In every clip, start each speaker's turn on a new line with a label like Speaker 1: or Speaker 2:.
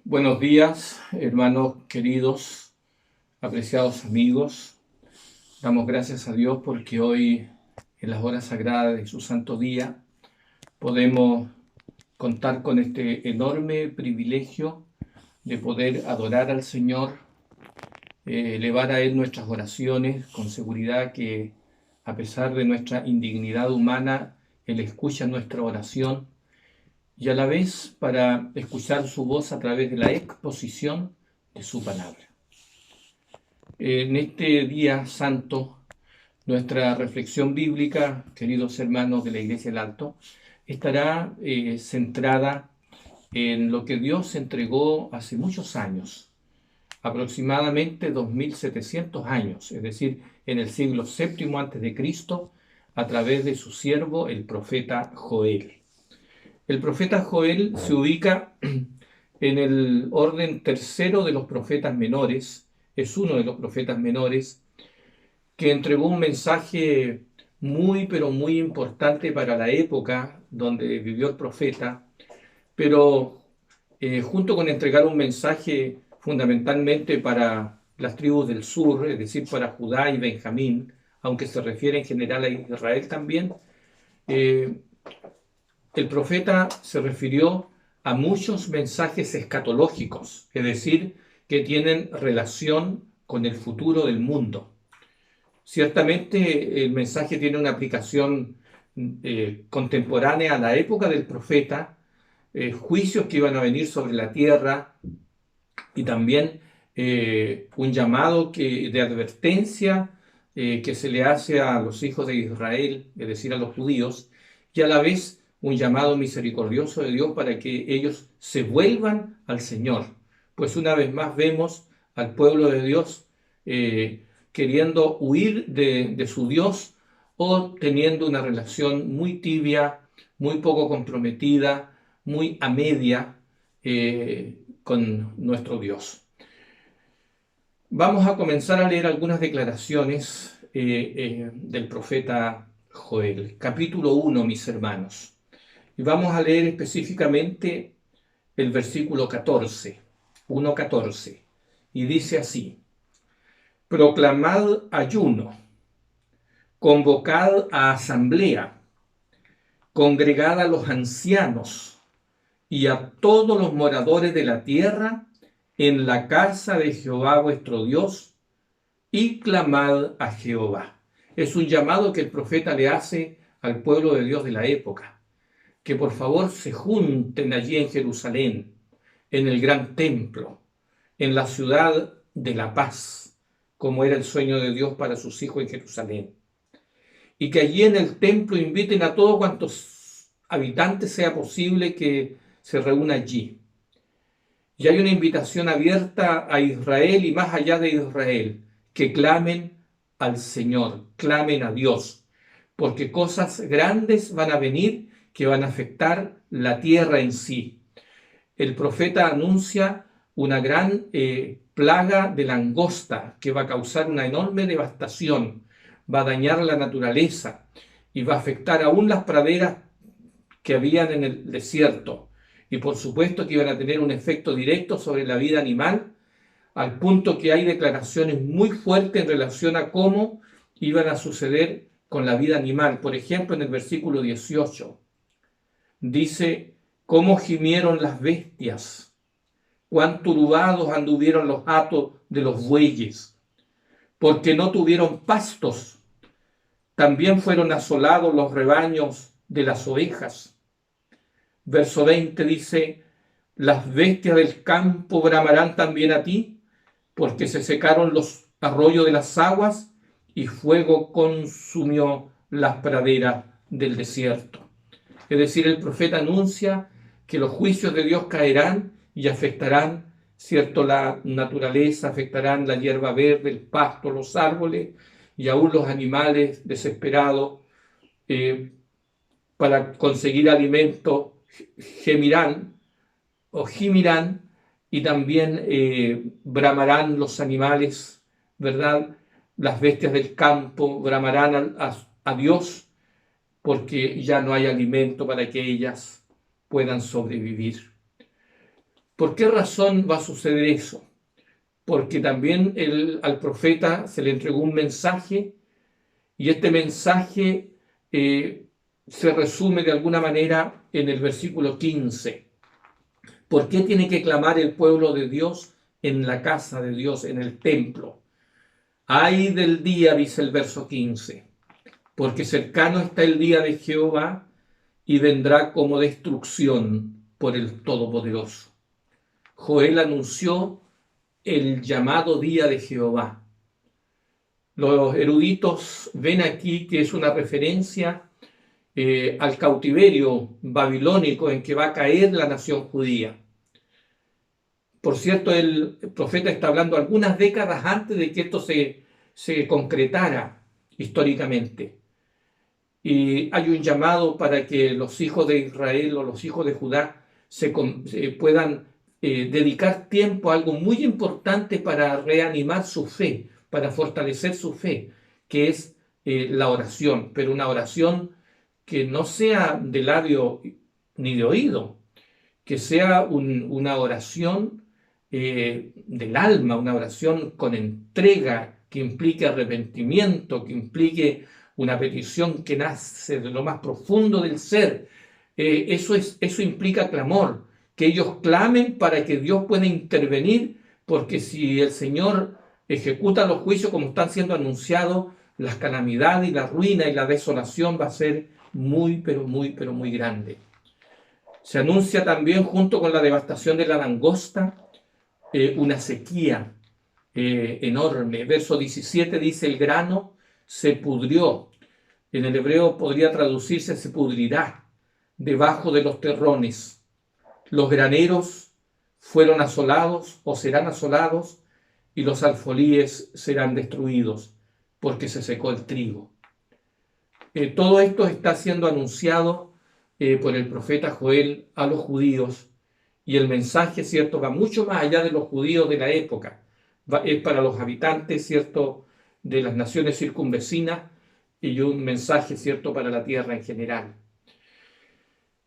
Speaker 1: Buenos días, hermanos queridos, apreciados amigos. Damos gracias a Dios porque hoy, en las horas sagradas de su santo día, podemos contar con este enorme privilegio de poder adorar al Señor, elevar a Él nuestras oraciones con seguridad que, a pesar de nuestra indignidad humana, Él escucha nuestra oración y a la vez para escuchar su voz a través de la exposición de su palabra. En este día santo, nuestra reflexión bíblica, queridos hermanos de la Iglesia del Alto, estará centrada en lo que Dios entregó hace muchos años, aproximadamente 2700 años, es decir, en el siglo VII antes de Cristo, a través de su siervo, el profeta Joel. El profeta Joel se ubica en el orden tercero de los profetas menores, es uno de los profetas menores, que entregó un mensaje muy, pero muy importante para la época donde vivió el profeta, pero junto con entregar un mensaje fundamentalmente para las tribus del sur, es decir, para Judá y Benjamín, aunque se refiere en general a Israel también, eh, el profeta se refirió a muchos mensajes escatológicos, es decir, que tienen relación con el futuro del mundo. Ciertamente el mensaje tiene una aplicación contemporánea a la época del profeta, juicios que iban a venir sobre la tierra y también un llamado de advertencia que se le hace a los hijos de Israel, es decir, a los judíos, y a la vez un llamado misericordioso de Dios para que ellos se vuelvan al Señor. Pues una vez más vemos al pueblo de Dios queriendo huir de su Dios o teniendo una relación muy tibia, muy poco comprometida, muy a media con nuestro Dios. Vamos a comenzar a leer algunas declaraciones del profeta Joel. Capítulo 1, mis hermanos. Y vamos a leer específicamente el versículo 14, 1:14. Y dice así: proclamad ayuno, convocad a asamblea, congregad a los ancianos y a todos los moradores de la tierra en la casa de Jehová vuestro Dios, y clamad a Jehová. Es un llamado que el profeta le hace al pueblo de Dios de la época, que por favor se junten allí en Jerusalén, en el gran templo, en la ciudad de la paz, como era el sueño de Dios para sus hijos en Jerusalén. Y que allí en el templo inviten a todos cuantos habitantes sea posible que se reúna allí. Y hay una invitación abierta a Israel y más allá de Israel, que clamen al Señor, clamen a Dios, porque cosas grandes van a venir que van a afectar la tierra en sí. El profeta anuncia una gran plaga de langosta que va a causar una enorme devastación, va a dañar la naturaleza y va a afectar aún las praderas que habían en el desierto. Y por supuesto que iban a tener un efecto directo sobre la vida animal, al punto que hay declaraciones muy fuertes en relación a cómo iban a suceder con la vida animal. Por ejemplo, en el versículo 18 dice: cómo gimieron las bestias, cuán turbados anduvieron los hatos de los bueyes, porque no tuvieron pastos. También fueron asolados los rebaños de las ovejas. Verso 20 dice: las bestias del campo bramarán también a ti, porque se secaron los arroyos de las aguas y fuego consumió las praderas del desierto. Es decir, el profeta anuncia que los juicios de Dios caerán y afectarán, ¿cierto?, la naturaleza, afectarán la hierba verde, el pasto, los árboles y aún los animales desesperados para conseguir alimento gemirán o gimirán, y también bramarán los animales, ¿verdad? Las bestias del campo bramarán a Dios, porque ya no hay alimento para que ellas puedan sobrevivir. ¿Por qué razón va a suceder eso? Porque también al profeta se le entregó un mensaje y este mensaje se resume de alguna manera en el versículo 15. ¿Por qué tiene que clamar el pueblo de Dios en la casa de Dios, en el templo? Ay del día, dice el verso 15, porque cercano está el día de Jehová y vendrá como destrucción por el Todopoderoso. Joel anunció el llamado día de Jehová. Los eruditos ven aquí que es una referencia al cautiverio babilónico en que va a caer la nación judía. Por cierto, el profeta está hablando algunas décadas antes de que esto se concretara históricamente. Y hay un llamado para que los hijos de Israel o los hijos de Judá se puedan dedicar tiempo a algo muy importante para reanimar su fe, para fortalecer su fe, que es la oración, pero una oración que no sea de labio ni de oído, que sea una oración del alma, una oración con entrega, que implique arrepentimiento, que implique una petición que nace de lo más profundo del ser. Eso implica clamor, que ellos clamen para que Dios pueda intervenir, porque si el Señor ejecuta los juicios como están siendo anunciados, las calamidades y la ruina y la desolación va a ser muy, pero muy grande. Se anuncia también, junto con la devastación de la langosta, una sequía enorme. Verso 17 dice: el grano se pudrió. En el hebreo podría traducirse se pudrirá debajo de los terrones. Los graneros fueron asolados o serán asolados y los alfolíes serán destruidos porque se secó el trigo. Todo esto está siendo anunciado por el profeta Joel a los judíos, y el mensaje, ¿cierto?, va mucho más allá de los judíos de la época. Es para los habitantes, ¿cierto?, de las naciones circunvecinas, y un mensaje, ¿cierto?, para la tierra en general.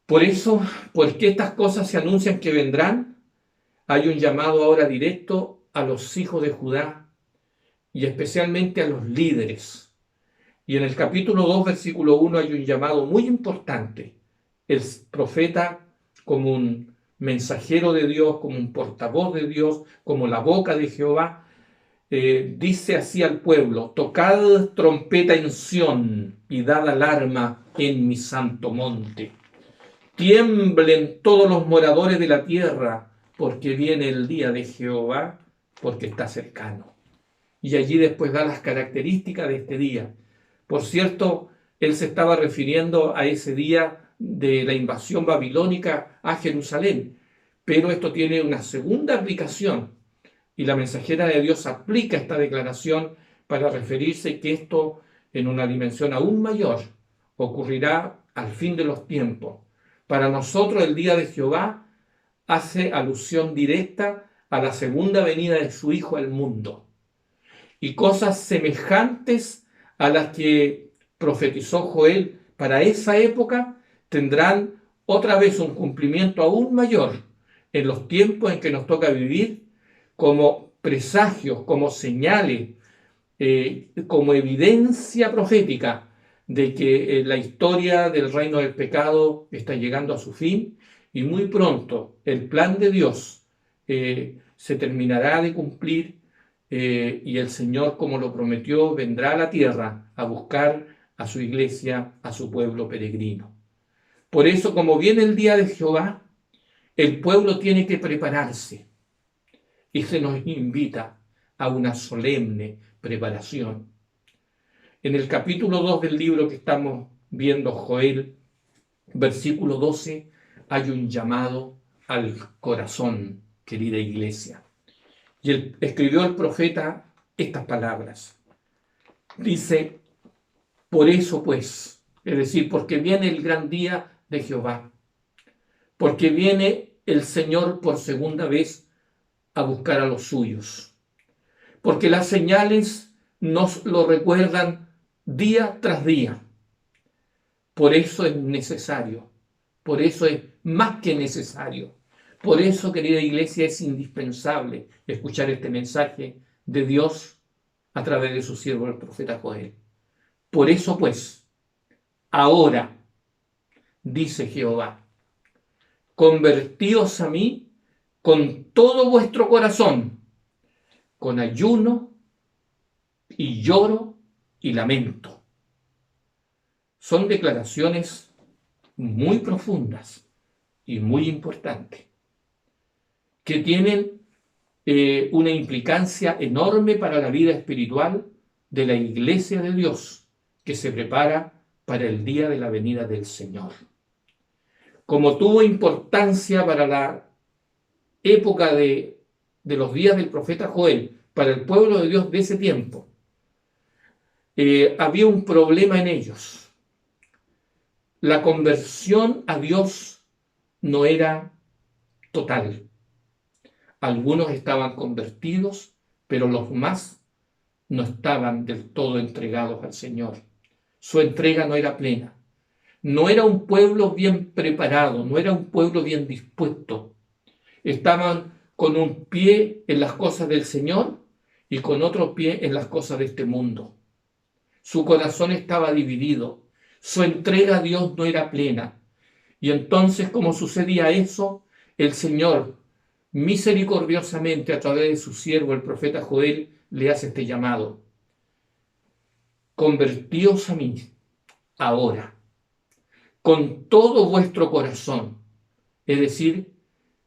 Speaker 1: Por eso, porque estas cosas se anuncian que vendrán, hay un llamado ahora directo a los hijos de Judá y especialmente a los líderes. Y en el capítulo 2, versículo 1, hay un llamado muy importante. El profeta, como un mensajero de Dios, como un portavoz de Dios, como la boca de Jehová, dice así al pueblo: tocad trompeta en Sión y dad alarma en mi santo monte. Tiemblen todos los moradores de la tierra, porque viene el día de Jehová, porque está cercano. Y allí después da las características de este día. Por cierto, él se estaba refiriendo a ese día de la invasión babilónica a Jerusalén, pero esto tiene una segunda aplicación, y la mensajera de Dios aplica esta declaración para referirse que esto, en una dimensión aún mayor, ocurrirá al fin de los tiempos. Para nosotros el día de Jehová hace alusión directa a la segunda venida de su Hijo al mundo, y cosas semejantes a las que profetizó Joel para esa época tendrán otra vez un cumplimiento aún mayor en los tiempos en que nos toca vivir, como presagios, como señales, como evidencia profética de que la historia del reino del pecado está llegando a su fin, y muy pronto el plan de Dios se terminará de cumplir, y el Señor, como lo prometió, vendrá a la tierra a buscar a su iglesia, a su pueblo peregrino. Por eso, como viene el día de Jehová, el pueblo tiene que prepararse, y se nos invita a una solemne preparación. En el capítulo 2 del libro que estamos viendo, Joel, versículo 12, hay un llamado al corazón, querida iglesia. Y escribió el profeta estas palabras. Dice: por eso pues, es decir, porque viene el gran día de Jehová, porque viene el Señor por segunda vez a buscar a los suyos, porque las señales nos lo recuerdan día tras día. Por eso es necesario, por eso es más que necesario, Por eso, querida iglesia, es indispensable escuchar este mensaje de Dios a través de su siervo, el profeta Joel. Por eso, pues, ahora, dice Jehová, convertíos a mí con todo vuestro corazón, con ayuno y lloro y lamento. Son declaraciones muy profundas y muy importantes, que tienen una implicancia enorme para la vida espiritual de la iglesia de Dios, que se prepara para el día de la venida del Señor. Como tuvo importancia para la época de los días del profeta Joel, para el pueblo de Dios de ese tiempo, había un problema en ellos. La conversión a Dios no era total. Algunos estaban convertidos, pero los más no estaban del todo entregados al Señor. Su entrega no era plena. No era un pueblo bien preparado, no era un pueblo bien dispuesto. Estaban con un pie en las cosas del Señor y con otro pie en las cosas de este mundo. Su corazón estaba dividido. Su entrega a Dios no era plena. Y entonces, como sucedía eso, el Señor, misericordiosamente, a través de su siervo, el profeta Joel, le hace este llamado. Convertíos a mí ahora, con todo vuestro corazón, es decir,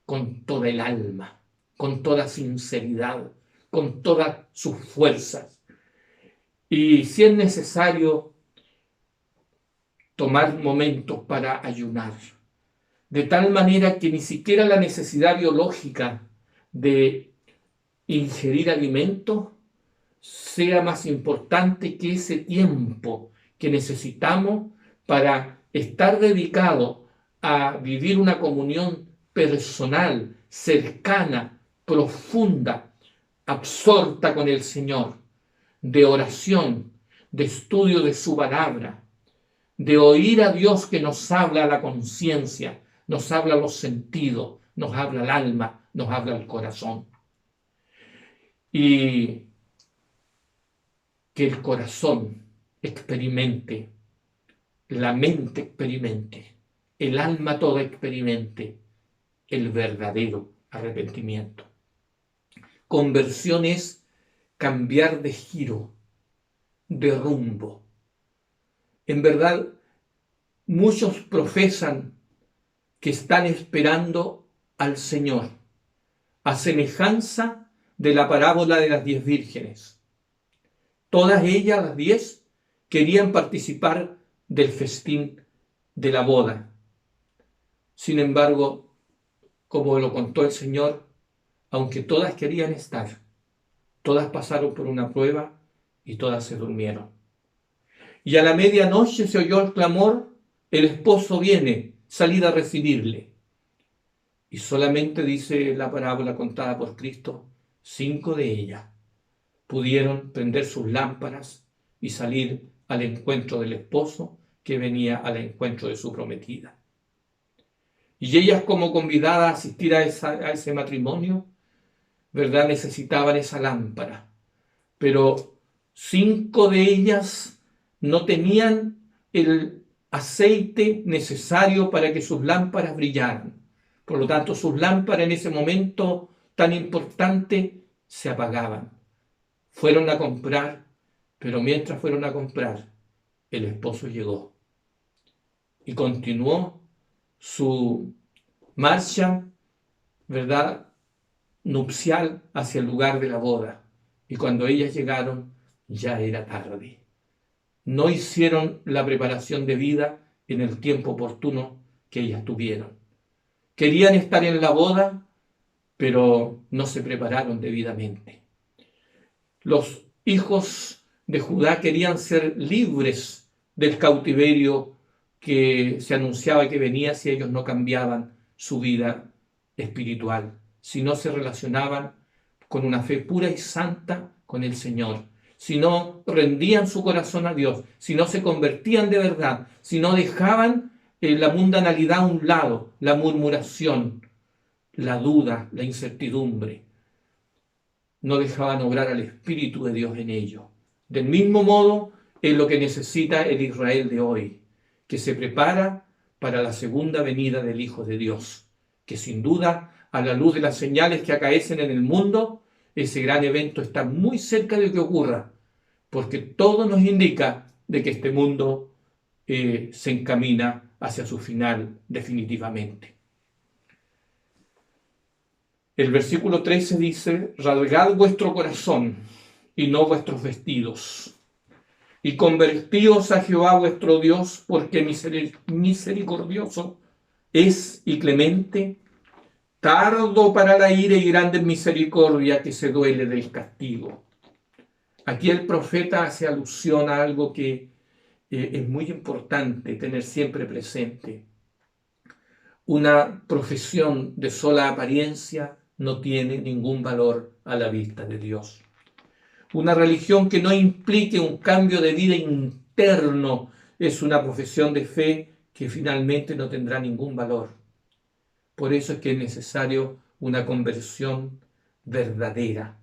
Speaker 1: con toda el alma, con toda sinceridad, con todas sus fuerzas. Y si es necesario, tomar momentos para ayunar, de tal manera que ni siquiera la necesidad biológica de ingerir alimentos sea más importante que ese tiempo que necesitamos para estar dedicado a vivir una comunión personal, cercana, profunda, absorta con el Señor, de oración, de estudio de su palabra, de oír a Dios que nos habla a la conciencia, nos habla a los sentidos, nos habla al alma, nos habla al corazón. Y que el corazón experimente, la mente experimente, el alma toda experimente el verdadero arrepentimiento. Conversión es cambiar de giro, de rumbo. En verdad, muchos profesan que están esperando al Señor, a semejanza de la parábola de las 10 vírgenes. Todas ellas, las 10, querían participar del festín de la boda. Sin embargo, como lo contó el Señor, aunque todas querían estar, todas pasaron por una prueba y todas se durmieron. Y a la medianoche se oyó el clamor, el esposo viene, salid a recibirle. Y solamente, dice la parábola contada por Cristo, 5 de ellas pudieron prender sus lámparas y salir al encuentro del esposo que venía al encuentro de su prometida. Y ellas, como convidadas a asistir a ese matrimonio, ¿verdad?, necesitaban esa lámpara. Pero 5 de ellas no tenían el aceite necesario para que sus lámparas brillaran. Por lo tanto, sus lámparas en ese momento tan importante se apagaban. Fueron a comprar, pero mientras fueron a comprar, el esposo llegó y continuó su marcha, ¿verdad?, nupcial hacia el lugar de la boda. Y cuando ellas llegaron, ya era tarde. No hicieron la preparación debida en el tiempo oportuno que ellas tuvieron. Querían estar en la boda, pero no se prepararon debidamente. Los hijos de Judá querían ser libres del cautiverio que se anunciaba que venía si ellos no cambiaban su vida espiritual, si no se relacionaban con una fe pura y santa con el Señor, si no rendían su corazón a Dios, si no se convertían de verdad, si no dejaban la mundanalidad a un lado, la murmuración, la duda, la incertidumbre. No dejaban obrar al Espíritu de Dios en ellos. Del mismo modo es lo que necesita el Israel de hoy, que se prepara para la segunda venida del Hijo de Dios, que sin duda, a la luz de las señales que acaecen en el mundo, ese gran evento está muy cerca de que ocurra, porque todo nos indica de que este mundo se encamina hacia su final definitivamente. El versículo 13 dice: rasgad vuestro corazón y no vuestros vestidos, y convertíos a Jehová vuestro Dios, porque misericordioso es y clemente, tardo para la ira y grande en misericordia, que se duele del castigo. Aquí el profeta hace alusión a algo que es muy importante tener siempre presente. Una profesión de sola apariencia no tiene ningún valor a la vista de Dios. Una religión que no implique un cambio de vida interno es una profesión de fe que finalmente no tendrá ningún valor. Por eso es que es necesario una conversión verdadera.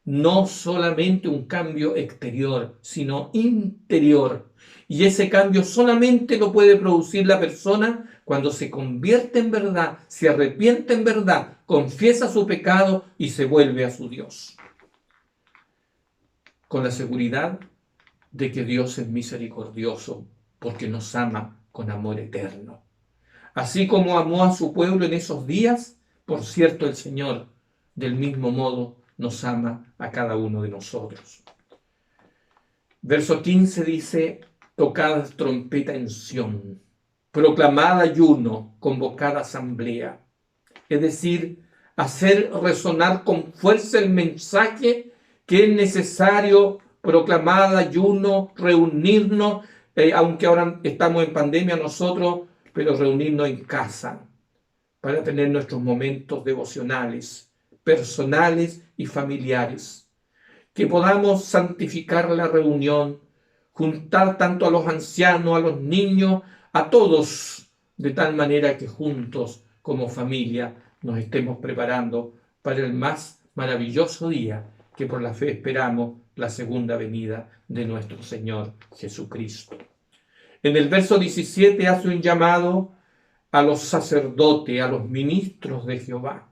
Speaker 1: No solamente un cambio exterior, sino interior. Y ese cambio solamente lo puede producir la persona cuando se convierte en verdad, se arrepiente en verdad, confiesa su pecado y se vuelve a su Dios. Con la seguridad de que Dios es misericordioso, porque nos ama con amor eterno. Así como amó a su pueblo en esos días, por cierto, el Señor, del mismo modo, nos ama a cada uno de nosotros. Verso 15 dice: tocad trompeta en Sión, proclamad ayuno, convocad asamblea. Es decir, hacer resonar con fuerza el mensaje que es necesario proclamar ayuno, reunirnos, aunque ahora estamos en pandemia nosotros, pero reunirnos en casa para tener nuestros momentos devocionales, personales y familiares. Que podamos santificar la reunión, juntar tanto a los ancianos, a los niños, a todos, de tal manera que juntos, como familia, nos estemos preparando para el más maravilloso día que por la fe esperamos, la segunda venida de nuestro Señor Jesucristo. En el verso 17 hace un llamado a los sacerdotes, a los ministros de Jehová.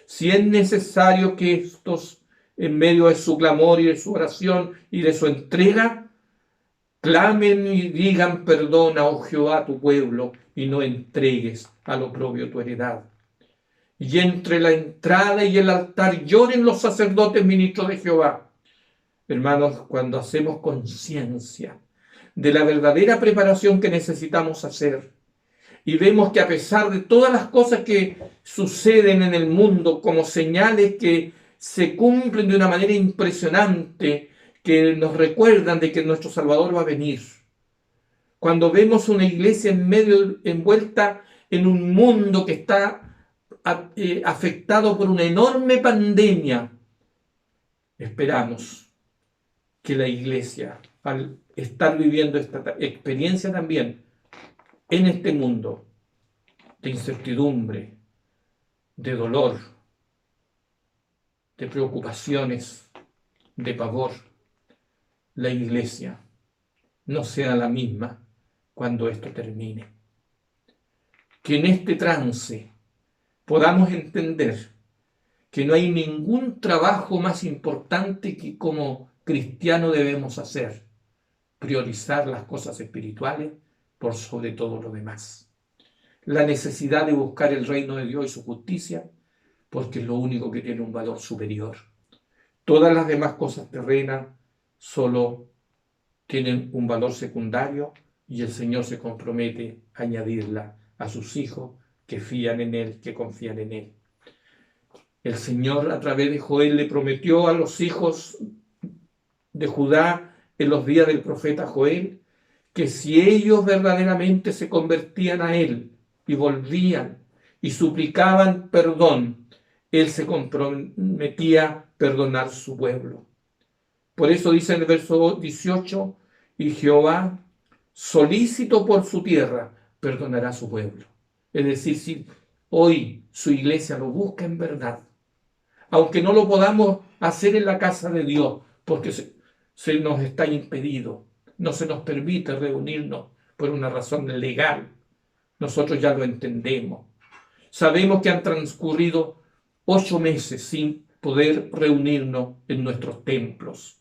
Speaker 1: Si es necesario que estos, en medio de su clamor y de su oración y de su entrega, clamen y digan: perdona, oh Jehová, a tu pueblo, y no entregues al oprobio tu heredad. Y entre la entrada y el altar lloren los sacerdotes ministros de Jehová. Hermanos, cuando hacemos conciencia de la verdadera preparación que necesitamos hacer, y vemos que a pesar de todas las cosas que suceden en el mundo como señales que se cumplen de una manera impresionante, que nos recuerdan de que nuestro Salvador va a venir. Cuando vemos una iglesia envuelta en un mundo que está afectado por una enorme pandemia, esperamos que la iglesia, al estar viviendo esta experiencia también en este mundo de incertidumbre, de dolor, de preocupaciones, de pavor, la iglesia no sea la misma cuando esto termine. Que en este trance podamos entender que no hay ningún trabajo más importante que como cristiano debemos hacer: priorizar las cosas espirituales por sobre todo lo demás. La necesidad de buscar el reino de Dios y su justicia, porque es lo único que tiene un valor superior. Todas las demás cosas terrenas solo tienen un valor secundario, y el Señor se compromete a añadirla a sus hijos que fían en Él, que confían en Él. El Señor, a través de Joel, le prometió a los hijos de Judá en los días del profeta Joel que si ellos verdaderamente se convertían a Él y volvían y suplicaban perdón, Él se comprometía a perdonar su pueblo. Por eso dice en el verso 18: y Jehová, solícito por su tierra, perdonará a su pueblo. Es decir, si Hoy su iglesia lo busca en verdad. Aunque no lo podamos hacer en la casa de Dios, porque se nos está impedido, no se nos permite reunirnos por una razón legal. Nosotros ya lo entendemos. Sabemos que han transcurrido 8 meses sin poder reunirnos en nuestros templos.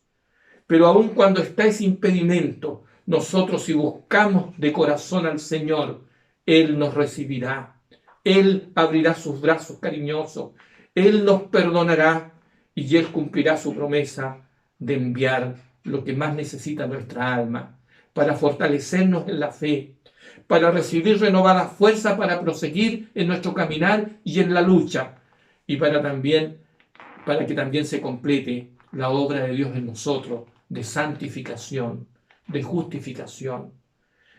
Speaker 1: Pero aun cuando está ese impedimento, nosotros si buscamos de corazón al Señor, Él nos recibirá. Él abrirá sus brazos cariñosos. Él nos perdonará y Él cumplirá su promesa de enviar lo que más necesita nuestra alma para fortalecernos en la fe, para recibir renovada fuerza para proseguir en nuestro caminar y en la lucha, y para que también se complete la obra de Dios en nosotros, de santificación, de justificación,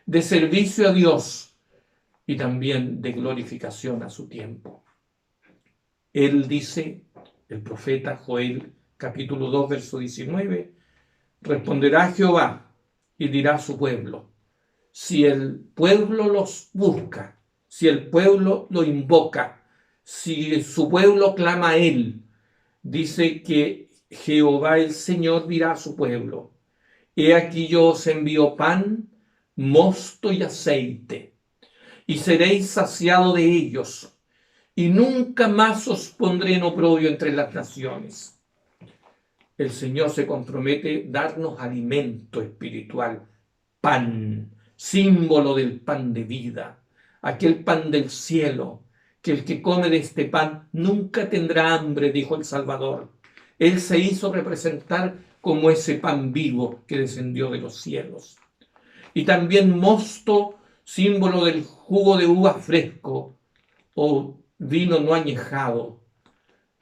Speaker 1: de servicio a Dios y también de glorificación a su tiempo. Él dice, el profeta Joel, capítulo 2, verso 19, responderá Jehová y dirá a su pueblo: si el pueblo los busca, si el pueblo lo invoca, si su pueblo clama a él, dice que Jehová el Señor dirá a su pueblo: he aquí yo os envío pan, mosto y aceite, y seréis saciados de ellos, y nunca más os pondré en oprobio entre las naciones. El Señor se compromete a darnos alimento espiritual, pan, símbolo del pan de vida, aquel pan del cielo, que el que come de este pan nunca tendrá hambre, dijo el Salvador. Él se hizo representar como ese pan vivo que descendió de los cielos. Y también mosto, símbolo del jugo de uva fresco o vino no añejado,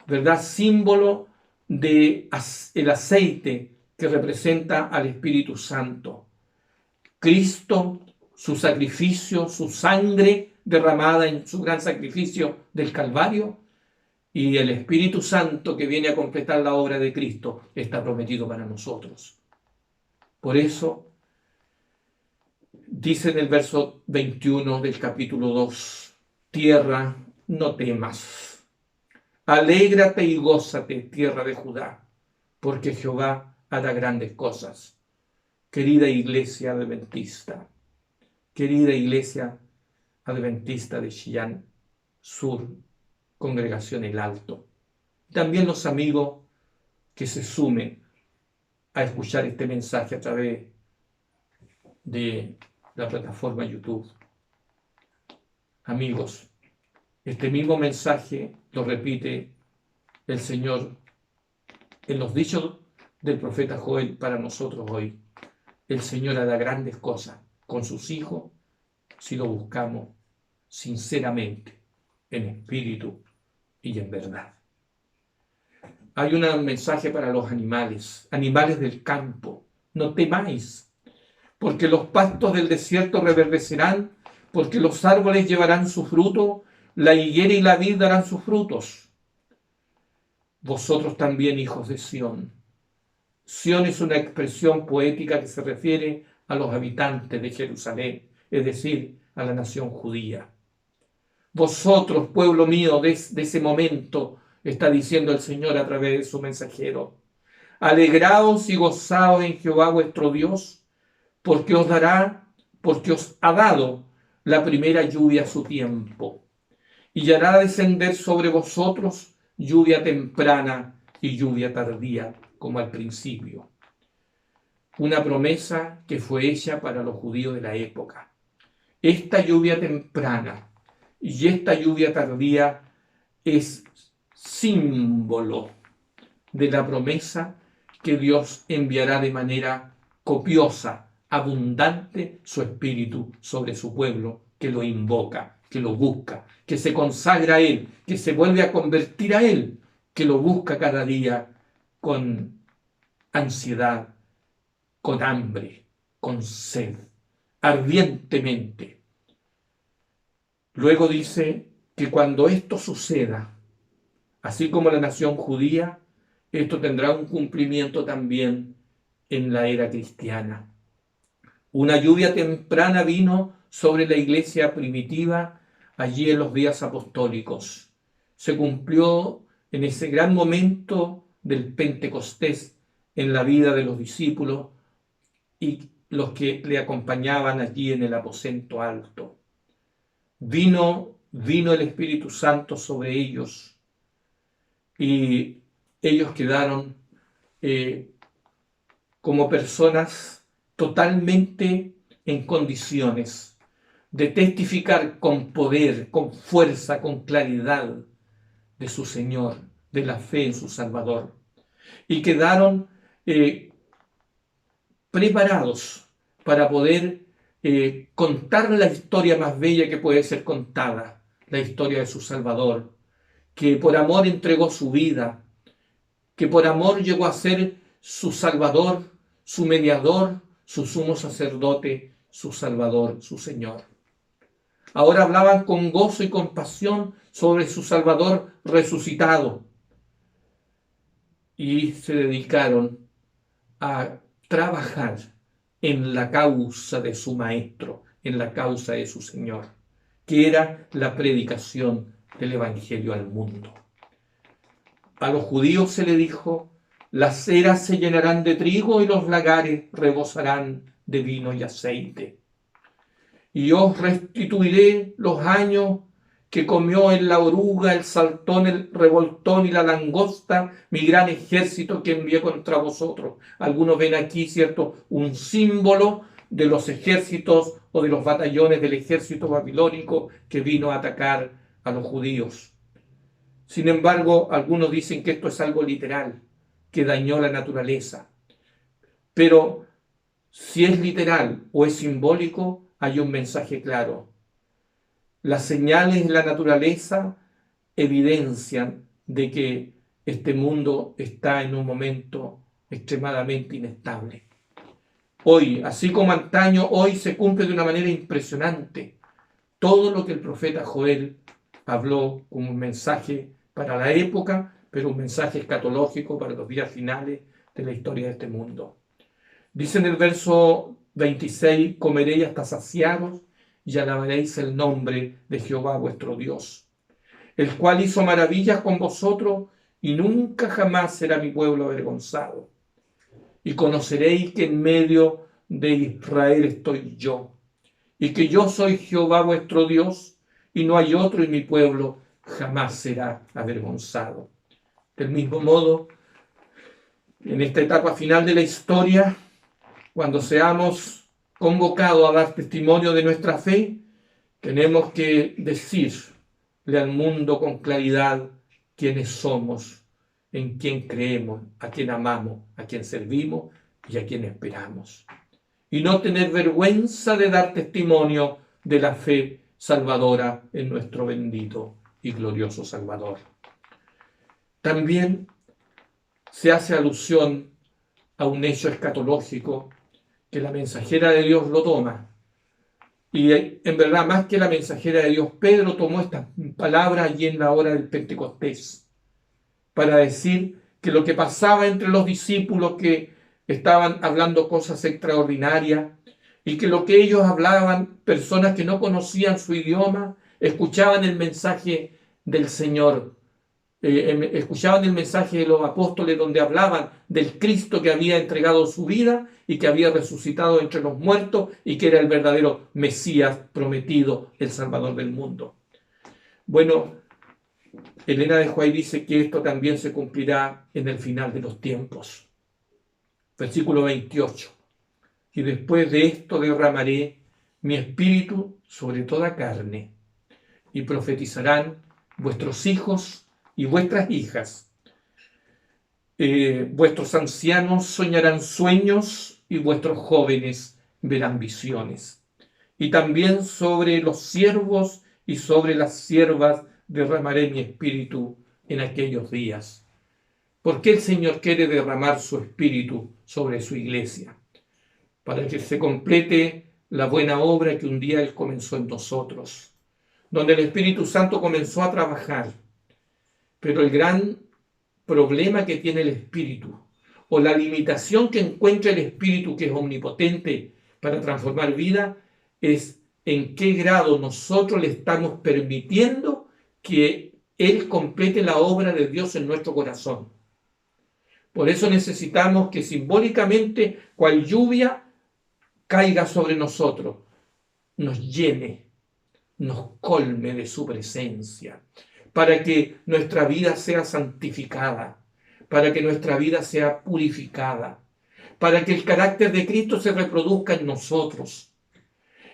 Speaker 1: ¿verdad? Símbolo del aceite que representa al Espíritu Santo. Cristo, su sacrificio, su sangre derramada en su gran sacrificio del Calvario, y el Espíritu Santo que viene a completar la obra de Cristo está prometido para nosotros. Por eso dice en el verso 21 del capítulo 2, tierra, no temas, alégrate y gózate, tierra de Judá, porque Jehová hará grandes cosas. Querida iglesia adventista, querida iglesia adventista de Chillán Sur, Congregación El Alto, también los amigos que se sumen a escuchar este mensaje a través de la plataforma YouTube. Amigos, este mismo mensaje lo repite el Señor en los dichos del profeta Joel para nosotros hoy. El Señor hará grandes cosas con sus hijos si lo buscamos sinceramente, en espíritu y en verdad. Hay un mensaje para los animales, animales del campo. No temáis, porque los pastos del desierto reverdecerán, porque los árboles llevarán su fruto, la higuera y la vid darán sus frutos. Vosotros también, hijos de Sión. Sión es una expresión poética que se refiere a los habitantes de Jerusalén, es decir, a la nación judía. Vosotros, pueblo mío, de ese momento, está diciendo el Señor a través de su mensajero, alegraos y gozaos en Jehová vuestro Dios, porque os ha dado la primera lluvia a su tiempo, y hará descender sobre vosotros lluvia temprana y lluvia tardía, como al principio. Una promesa que fue hecha para los judíos de la época. Esta lluvia temprana y esta lluvia tardía es símbolo de la promesa que Dios enviará de manera copiosa, abundante, su espíritu sobre su pueblo, que lo invoca, que lo busca, que se consagra a Él, que se vuelve a convertir a Él, que lo busca cada día con ansiedad, con hambre, con sed, ardientemente. Luego dice que cuando esto suceda, así como la nación judía, esto tendrá un cumplimiento también en la era cristiana. Una lluvia temprana vino sobre la iglesia primitiva allí en los días apostólicos. Se cumplió en ese gran momento del Pentecostés en la vida de los discípulos y los que le acompañaban allí en el aposento alto. Vino el Espíritu Santo sobre ellos y ellos quedaron como personas totalmente en condiciones de testificar con poder, con fuerza, con claridad de su Señor, de la fe en su Salvador. Y quedaron preparados para poder contar la historia más bella que puede ser contada, la historia de su Salvador, que por amor entregó su vida, que por amor llegó a ser su Salvador, su mediador, su sumo sacerdote, su Salvador, su Señor. Ahora hablaban con gozo y compasión sobre su Salvador resucitado y se dedicaron a trabajar en la causa de su Maestro, en la causa de su Señor, que era la predicación del Evangelio al mundo. A los judíos se le dijo: las eras se llenarán de trigo y los lagares rebosarán de vino y aceite. Y os restituiré los años que comió en la oruga, el saltón, el revoltón y la langosta, mi gran ejército que envié contra vosotros. Algunos ven aquí, ¿cierto?, un símbolo de los ejércitos o de los batallones del ejército babilónico que vino a atacar a los judíos. Sin embargo, algunos dicen que esto es algo literal, que dañó la naturaleza. Pero si es literal o es simbólico, hay un mensaje claro. Las señales de la naturaleza evidencian de que este mundo está en un momento extremadamente inestable. Hoy, así como antaño, hoy se cumple de una manera impresionante todo lo que el profeta Joel habló como un mensaje para la época, pero un mensaje escatológico para los días finales de la historia de este mundo. Dice en el verso 26: comeréis hasta saciaros y alabaréis el nombre de Jehová vuestro Dios, el cual hizo maravillas con vosotros y nunca jamás será mi pueblo avergonzado. Y conoceréis que en medio de Israel estoy yo, y que yo soy Jehová vuestro Dios, y no hay otro, y mi pueblo jamás será avergonzado. Del mismo modo, en esta etapa final de la historia, cuando seamos convocados a dar testimonio de nuestra fe, tenemos que decirle al mundo con claridad quiénes somos, en quién creemos, a quién amamos, a quién servimos y a quién esperamos. Y no tener vergüenza de dar testimonio de la fe salvadora en nuestro bendito y glorioso Salvador. También se hace alusión a un hecho escatológico que la mensajera de Dios lo toma. Y en verdad, más que la mensajera de Dios, Pedro tomó estas palabras allí en la hora del Pentecostés para decir que lo que pasaba entre los discípulos que estaban hablando cosas extraordinarias y que lo que ellos hablaban, personas que no conocían su idioma, escuchaban el mensaje del Señor, escuchaban el mensaje de los apóstoles donde hablaban del Cristo que había entregado su vida y que había resucitado entre los muertos y que era el verdadero Mesías prometido, el Salvador del mundo. Bueno, Elena de White dice que esto también se cumplirá en el final de los tiempos. Versículo 28. Y después de esto derramaré mi espíritu sobre toda carne, y profetizarán vuestros hijos y vuestras hijas. Vuestros ancianos soñarán sueños y vuestros jóvenes verán visiones. Y también sobre los siervos y sobre las siervas derramaré mi espíritu en aquellos días. ¿Por qué el Señor quiere derramar su espíritu sobre su iglesia? Para que se complete la buena obra que un día Él comenzó en nosotros, donde el Espíritu Santo comenzó a trabajar. Pero el gran problema que tiene el Espíritu, o la limitación que encuentra el Espíritu, que es omnipotente para transformar vida, es en qué grado nosotros le estamos permitiendo que Él complete la obra de Dios en nuestro corazón. Por eso necesitamos que simbólicamente, cual lluvia, caiga sobre nosotros, nos llene, nos colme de su presencia, para que nuestra vida sea santificada, para que nuestra vida sea purificada, para que el carácter de Cristo se reproduzca en nosotros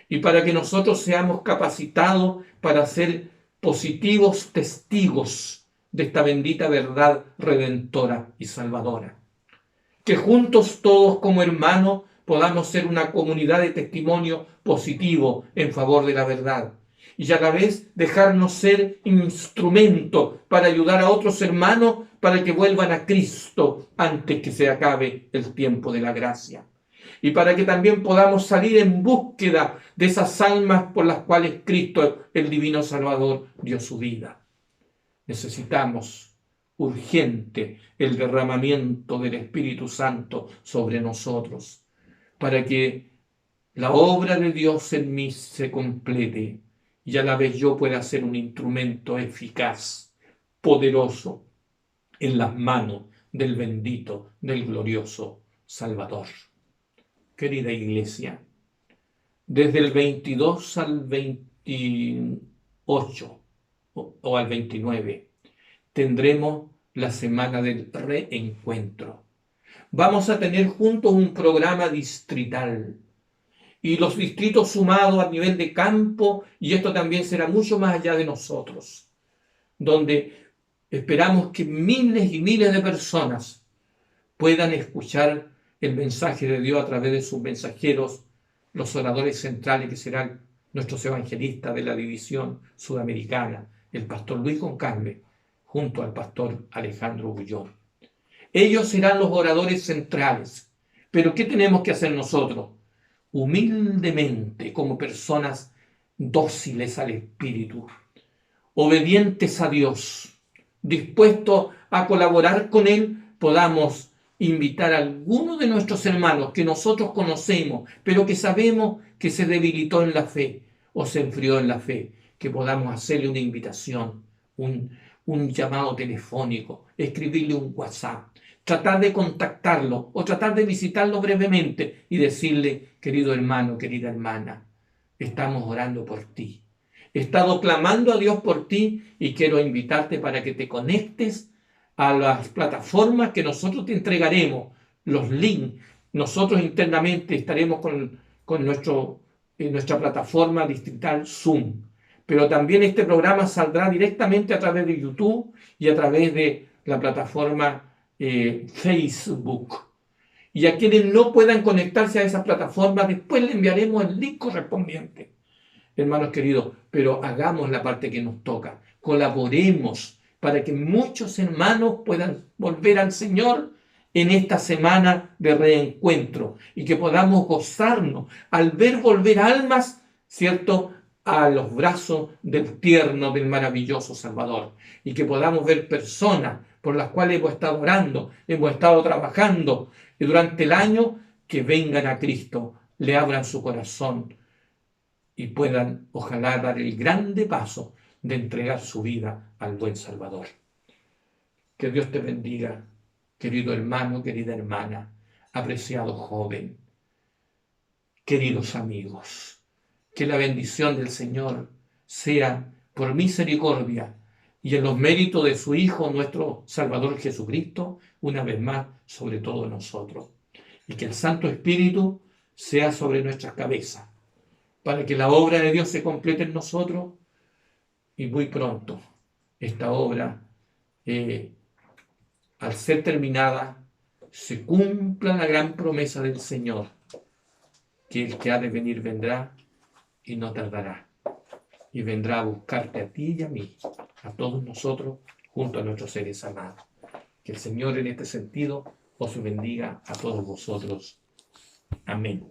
Speaker 1: y para que nosotros seamos capacitados para ser positivos testigos de esta bendita verdad redentora y salvadora. Que juntos todos como hermanos podamos ser una comunidad de testimonio positivo en favor de la verdad y a la vez dejarnos ser instrumento para ayudar a otros hermanos para que vuelvan a Cristo antes que se acabe el tiempo de la gracia. Y para que también podamos salir en búsqueda de esas almas por las cuales Cristo, el divino Salvador, dio su vida. Necesitamos urgente el derramamiento del Espíritu Santo sobre nosotros, para que la obra de Dios en mí se complete y a la vez yo pueda ser un instrumento eficaz, poderoso, en las manos del bendito, del glorioso Salvador. Querida Iglesia, desde el 22 al 28 o al 29 tendremos la semana del reencuentro. Vamos a tener juntos un programa distrital y los distritos sumados a nivel de campo, y esto también será mucho más allá de nosotros, donde esperamos que miles y miles de personas puedan escuchar el mensaje de Dios a través de sus mensajeros, los oradores centrales que serán nuestros evangelistas de la división sudamericana, el pastor Luis Goncalves, junto al pastor Alejandro Bullón. Ellos serán los oradores centrales. Pero ¿qué tenemos que hacer nosotros? Humildemente, como personas dóciles al Espíritu, obedientes a Dios, dispuestos a colaborar con Él, podamos invitar a alguno de nuestros hermanos que nosotros conocemos, pero que sabemos que se debilitó en la fe o se enfrió en la fe, que podamos hacerle una invitación, un llamado telefónico, escribirle un WhatsApp, tratar de contactarlo o tratar de visitarlo brevemente y decirle: querido hermano, querida hermana, estamos orando por ti. He estado clamando a Dios por ti y quiero invitarte para que te conectes a las plataformas que nosotros te entregaremos, los links. Nosotros internamente estaremos con nuestra plataforma distrital Zoom. Pero también este programa saldrá directamente a través de YouTube y a través de la plataforma Facebook. Y a quienes no puedan conectarse a esas plataformas, después le enviaremos el link correspondiente. Hermanos queridos, pero hagamos la parte que nos toca, colaboremos para que muchos hermanos puedan volver al Señor en esta semana de reencuentro y que podamos gozarnos al ver volver almas, ¿cierto?, a los brazos del tierno, del maravilloso Salvador, y que podamos ver personas por las cuales hemos estado orando, hemos estado trabajando y durante el año, que vengan a Cristo, le abran su corazón y puedan, ojalá, dar el grande paso de entregar su vida al buen Salvador. Que Dios te bendiga, querido hermano, querida hermana, apreciado joven, queridos amigos. Que la bendición del Señor sea por misericordia y en los méritos de su Hijo, nuestro Salvador Jesucristo, una vez más sobre todos nosotros. Y que el Santo Espíritu sea sobre nuestras cabezas, para que la obra de Dios se complete en nosotros y muy pronto esta obra, al ser terminada, se cumpla la gran promesa del Señor, que el que ha de venir vendrá y no tardará, y vendrá a buscarte a ti y a mí, a todos nosotros, junto a nuestros seres amados. Que el Señor en este sentido os bendiga a todos vosotros. Amén.